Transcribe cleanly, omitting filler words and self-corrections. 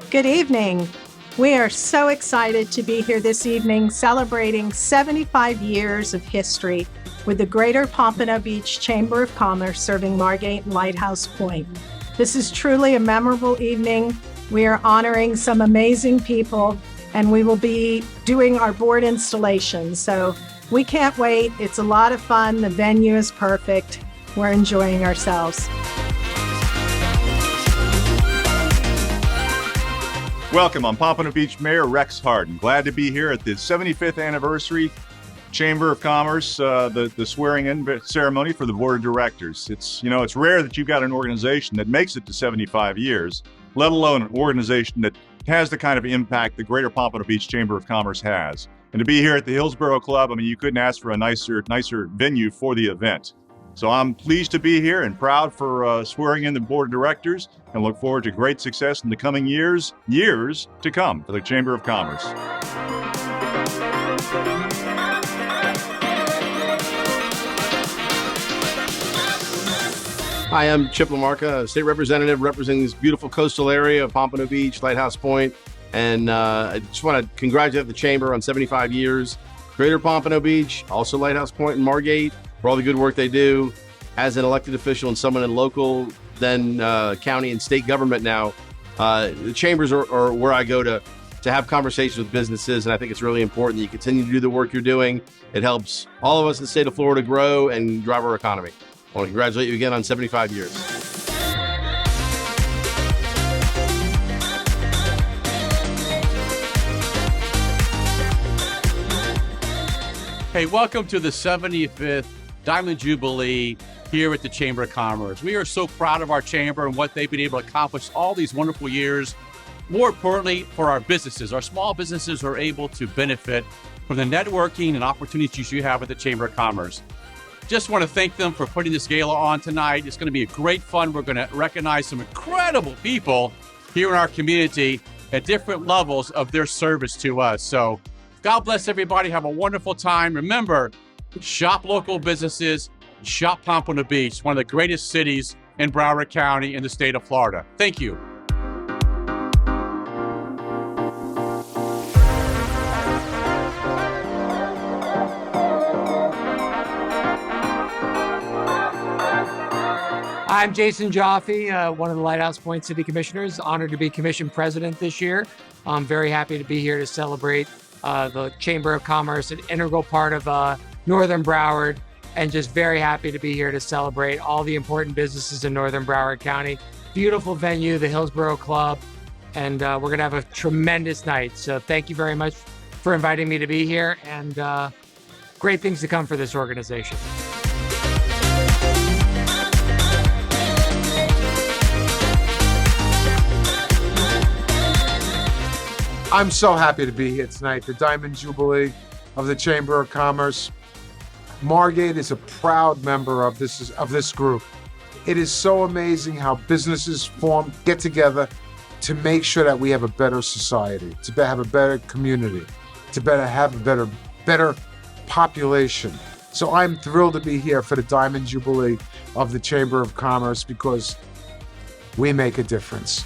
Good evening. We are so excited to be here this evening celebrating 75 years of history with the Greater Pompano Beach Chamber of Commerce serving Margate and Lighthouse Point. This is truly a memorable evening. We are honoring some amazing people, and we will be doing our board installation. So we can't wait. It's a lot of fun. The venue is perfect. We're enjoying ourselves. Welcome. I'm Pompano Beach Mayor Rex Harden. Glad to be here at the 75th anniversary Chamber of Commerce, the swearing-in ceremony for the board of directors. It's rare that you've got an organization that makes it to 75 years, let alone an organization that has the kind of impact the Greater Pompano Beach Chamber of Commerce has. And to be here at the Hillsborough Club, you couldn't ask for a nicer venue for the event. So I'm pleased to be here and proud for swearing in the board of directors, and look forward to great success in the coming years to come for the Chamber of Commerce. Hi, I'm Chip Lamarca, state representative representing this beautiful coastal area of Pompano Beach, Lighthouse Point. And I just want to congratulate the Chamber on 75 years. Greater Pompano Beach, also Lighthouse Point and Margate, for all the good work they do. As an elected official and someone in local, then county and state government now, the chambers are where I go to have conversations with businesses, and I think it's really important that you continue to do the work you're doing. It helps all of us in the state of Florida grow and drive our economy. I want to congratulate you again on 75 years. Hey, welcome to the 75th Diamond Jubilee here at the Chamber of Commerce. We are so proud of our chamber and what they've been able to accomplish all these wonderful years. More importantly, for our businesses, our small businesses are able to benefit from the networking and opportunities you have at the Chamber of Commerce. Just want to thank them for putting this gala on tonight. It's going to be a great fun. We're going to recognize some incredible people here in our community at different levels of their service to us. So God bless everybody. Have a wonderful time. Remember, shop local businesses, shop Pompano Beach, one of the greatest cities in Broward County in the state of Florida. Thank you. I'm Jason Joffe, one of the Lighthouse Point City Commissioners. Honored to be Commission President this year. I'm very happy to be here to celebrate the Chamber of Commerce, an integral part of Northern Broward, and just very happy to be here to celebrate all the important businesses in Northern Broward County. Beautiful venue, the Hillsborough Club, and we're going to have a tremendous night. So thank you very much for inviting me to be here, and great things to come for this organization. I'm so happy to be here tonight, the Diamond Jubilee of the Chamber of Commerce. Margate is a proud member of this group. It is so amazing how businesses get together to make sure that we have a better society, to have a better community, to have a better population. So I'm thrilled to be here for the Diamond Jubilee of the Chamber of Commerce because we make a difference.